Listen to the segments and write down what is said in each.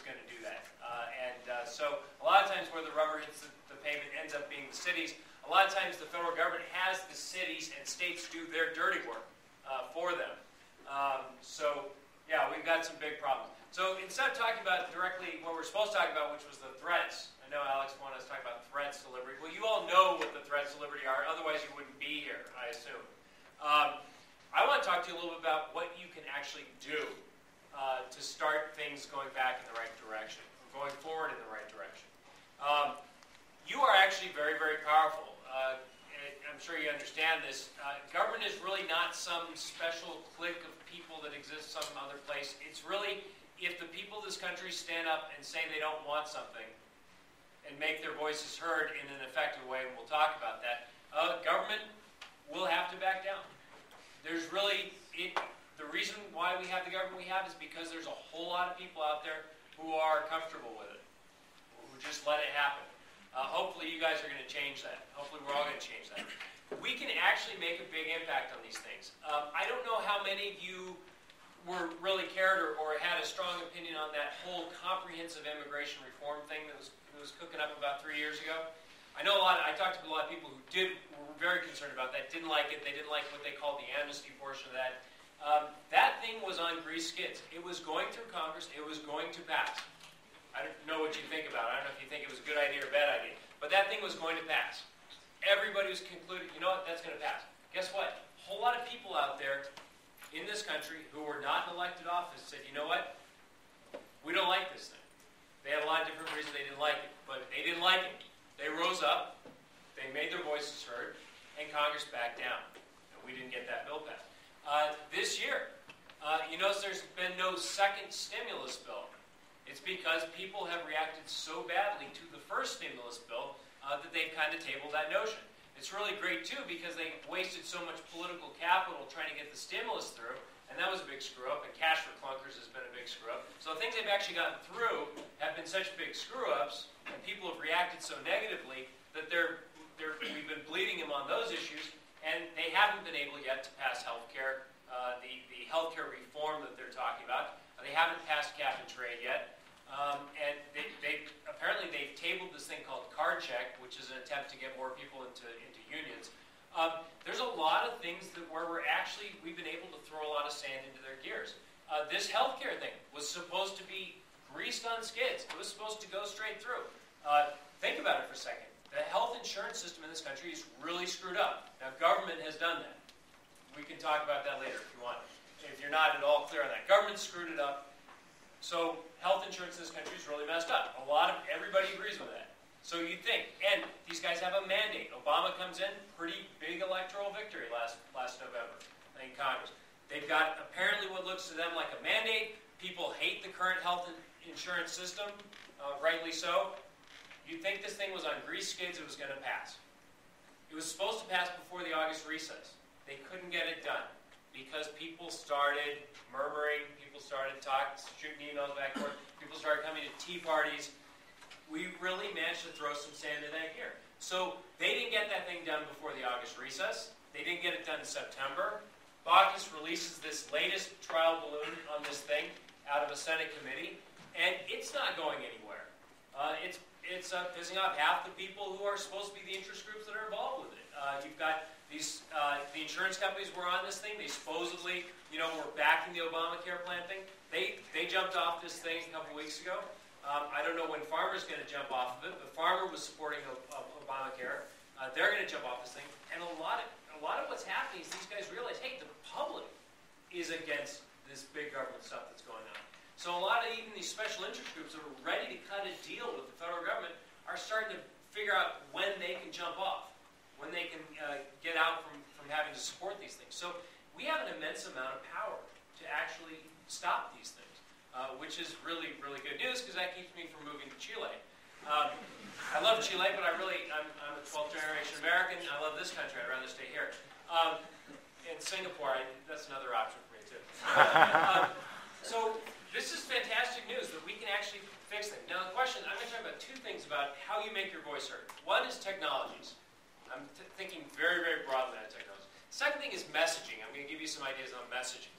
going to do that. So a lot of times where the rubber hits the pavement ends up being the cities. A lot of times the federal government has the cities and states do their dirty work for them. So yeah, we've got some big problems. So instead of talking about directly what we're supposed to talk about, which was the threats, I know Alex wanted us to talk about threats to liberty. Well, you all know what the threats to liberty are, otherwise you wouldn't be here, I assume. I want to talk to you a little bit about what you can actually do to start things going back in the right direction, or going forward in the right direction. You are actually very, very powerful. I'm sure you understand this. Government is really not some special clique of people that exist some other place. It's really if the people of this country stand up and say they don't want something and make their voices heard in an effective way, and we'll talk about that, government will have to back down. There's really, the reason why we have the government we have is because there's a whole lot of people out there who are comfortable with it, who just let it happen. Hopefully you guys are going to change that. Hopefully we're all going to change that. We can actually make a big impact on these things. I don't know how many of you were really cared or had a strong opinion on that whole comprehensive immigration reform thing that was cooking up about 3 years ago. I know I talked to a lot of people who were very concerned about that, didn't like it. They didn't like what they called the amnesty portion of that. That thing was on grease skids. It was going through Congress. It was going to pass. I don't know what you think about it. I don't know if you think it was a good idea or a bad idea. But that thing was going to pass. Everybody was concluded, you know what, that's going to pass. Guess what? A whole lot of people out there in this country who were not in elected office said, you know what, we don't like this thing. They had a lot of different reasons they didn't like it, but they didn't like it. They rose up, they made their voices heard, and Congress backed down. And we didn't get that bill passed. This year, you notice there's been no second stimulus bill. It's because people have reacted so badly to the first stimulus bill that they've kind of tabled that notion. It's really great, too, because they wasted so much political capital trying to get the stimulus through, and that was a big screw-up, and cash for clunkers has been a big screw-up. So the things they've actually gotten through have been such big screw-ups, and people have reacted so negatively that we've been bleeding them on those issues, and they haven't been able yet to pass health care, the health care reform that they're talking about. They haven't passed cap and trade yet. And apparently they've tabled this thing called card check, which is an attempt to get more people into unions. There's a lot of things where we've been able to throw a lot of sand into their gears. This healthcare thing was supposed to be greased on skids. It was supposed to go straight through. Think about it for a second. The health insurance system in this country is really screwed up. Now, government has done that. We can talk about that later if you want. If you're not at all clear on that. Government screwed it up. So health insurance in this country is really messed up. Everybody agrees with that. So you'd think, and these guys have a mandate. Obama comes in, pretty big electoral victory last November in Congress. They've got apparently what looks to them like a mandate. People hate the current health insurance system, rightly so. You'd think this thing was on grease skids, it was going to pass. It was supposed to pass before the August recess. They couldn't get it done because people started murmuring, people started shooting emails back and forth, people started coming to tea parties. We really managed to throw some sand in that gear. So they didn't get that thing done before the August recess. They didn't get it done in September. Baucus releases this latest trial balloon on this thing out of a Senate committee, and it's not going anywhere. It's pissing off half the people who are supposed to be the interest groups that are involved with it. You've got the insurance companies were on this thing. They supposedly, were backing the Obamacare plan thing. They jumped off this thing a couple weeks ago. I don't know when Farmer's going to jump off of it, but Farmer was supporting Obamacare. They're going to jump off this thing. And a lot of what's happening is these guys realize, hey, the public is against this big government stuff that's going on. So a lot of even these special interest groups that are ready to cut a deal with the federal government are starting to figure out when they can jump off, when they can get out from having to support these things. So we have an immense amount of power to actually stop these things, which is really, really good news because that keeps me from moving to Chile. I love Chile, but I'm a 12th generation American. I love this country. I'd rather stay here. And Singapore, that's another option for me too. So this is fantastic news that we can actually fix things. Now the question, I'm going to talk about two things about how you make your voice heard. One is technologies. I'm thinking very, very broadly on technology. The second thing is messaging. I'm going to give you some ideas on messaging.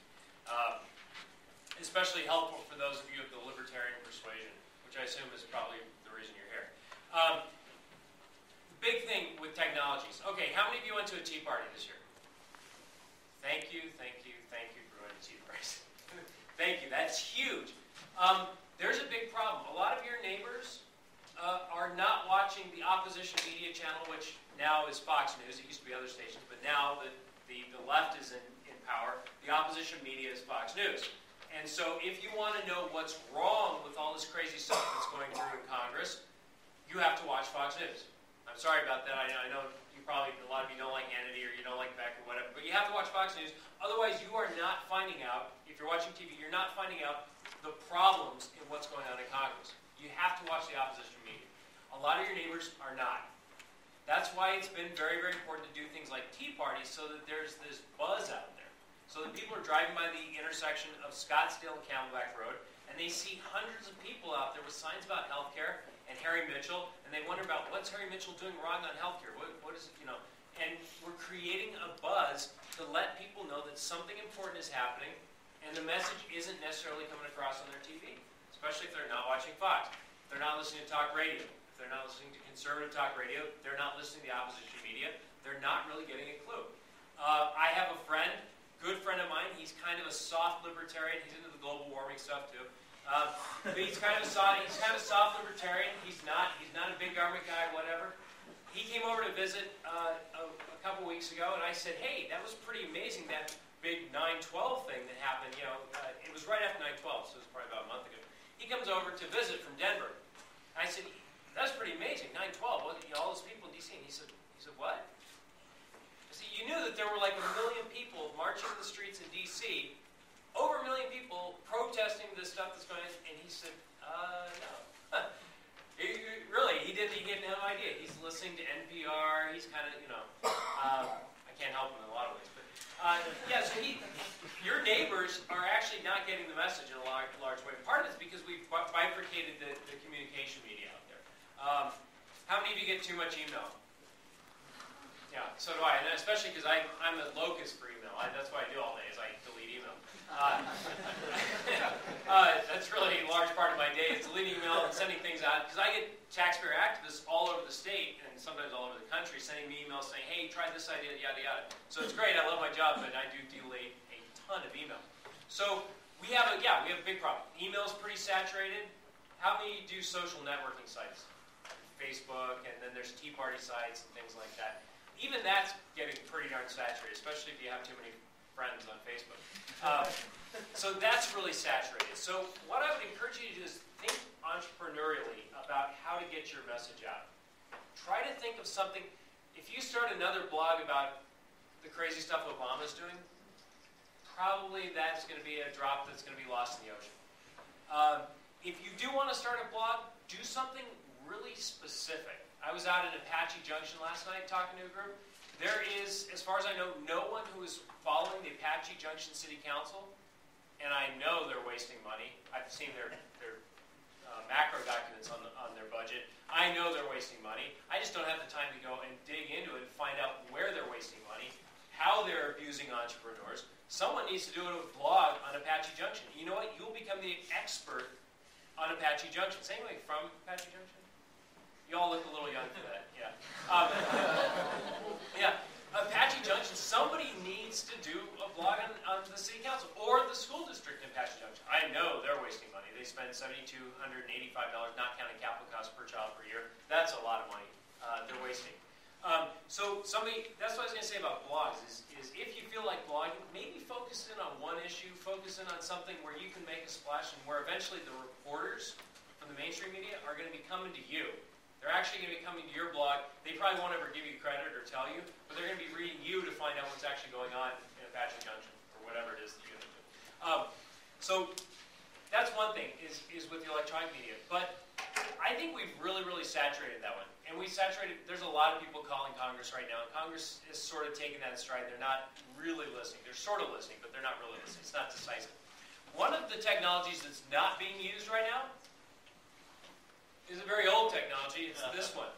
Especially helpful for those of you of the libertarian persuasion. which I assume is probably the reason you're here. Big thing with technologies. Okay, how many of you went to a tea party this year? Thank you for going to tea parties. Thank you, that's huge. There's a big problem. A lot of your neighbors are not watching the opposition media channel, which now is Fox News. It used to be other stations, but now the left is in power. The opposition media is Fox News. And so if you want to know what's wrong with all this crazy stuff that's going through in Congress, you have to watch Fox News. I'm sorry about that. I know you probably, a lot of you don't like Hannity or you don't like Beck or whatever, but you have to watch Fox News. Otherwise, you are not finding out, if you're watching TV, you're not finding out the problems in what's going on in Congress. You have to watch the opposition media. A lot of your neighbors are not. That's why it's been very, very important to do things like tea parties so that there's this buzz out there. So that people are driving by the intersection of Scottsdale and Camelback Road, and they see hundreds of people out there with signs about healthcare and Harry Mitchell, and they wonder about what's Harry Mitchell doing wrong on healthcare? What is it, you know? And we're creating a buzz to let people know that something important is happening, and the message isn't necessarily coming across on their TV, especially if they're not watching Fox. If they're not listening to talk radio. If they're not listening to conservative talk radio. They're not listening to the opposition media. They're not really getting a clue. I have a friend, good friend of mine. He's kind of a soft libertarian. He's into the global warming stuff too. But he's kind of a soft libertarian. He's not a big government guy, whatever. He came over to visit a couple weeks ago, and I said, "Hey, that was pretty amazing. That big 9/12 thing that happened. You know, it was right after 9/12, so it was probably about a month ago." He comes over to visit from Denver. I said, "That's pretty amazing. 9/12. You know, all those people in D.C." And he said, "What?" I said, "You knew that there were like 1 million people marching in the streets in D.C. Over 1 million people protesting this stuff that's going on." And he said, "No." He didn't have no idea. He's listening to NPR. He's kind of, you know, I can't help him in a lot of ways. But yeah, so your neighbors are actually not getting the message in a large way. Part of it's because we've bifurcated the communication media out there. How many of you get too much email? Yeah, so do I, and especially because I'm a locust for email. That's what I do all day is I delete email. That's really a large part of my day is deleting email and sending things out, because I get taxpayer activists all over the state and sometimes all over the country sending me emails saying, "Hey, try this idea, yada yada." So it's great. I love my job, but I do delete a ton of email. So we have a big problem. Email's pretty saturated. How many do social networking sites? Facebook, and then there's tea party sites and things like that. Even that's getting pretty darn saturated, especially if you have too many friends on Facebook. So that's really saturated. So what I would encourage you to do is think entrepreneurially about how to get your message out. Try to think of something. If you start another blog about the crazy stuff Obama's doing, probably that's going to be a drop that's going to be lost in the ocean. If you do want to start a blog, do something really specific. I was out at Apache Junction last night talking to a group. There is, as far as I know, no one who is following the Apache Junction City Council, and I know they're wasting money. I've seen their macro documents on their budget. I know they're wasting money. I just don't have the time to go and dig into it and find out where they're wasting money, how they're abusing entrepreneurs. Someone needs to do a blog on Apache Junction. You know what? You'll become the expert on Apache Junction. Is anybody from Apache Junction? You all look a little young for that, yeah. Yeah, Apache Junction, somebody needs to do a blog on the city council or the school district in Apache Junction. I know they're wasting money. They spend $7,285, not counting capital costs per child per year. That's a lot of money they're wasting. So that's what I was going to say about blogs, is if you feel like blogging, maybe focus in on one issue, focus in on something where you can make a splash and where eventually the reporters from the mainstream media are going to be coming to you. They're actually going to be coming to your blog. They probably won't ever give you credit or tell you, but they're going to be reading you to find out what's actually going on in Apache Junction or whatever it is that you're going to do. So that's one thing is with the electronic media. But I think we've really, really saturated that one. And there's a lot of people calling Congress right now. And Congress is sort of taking that in stride. They're not really listening. They're sort of listening, but they're not really listening. It's not decisive. One of the technologies that's not being used right now is a very old technology. It's this one.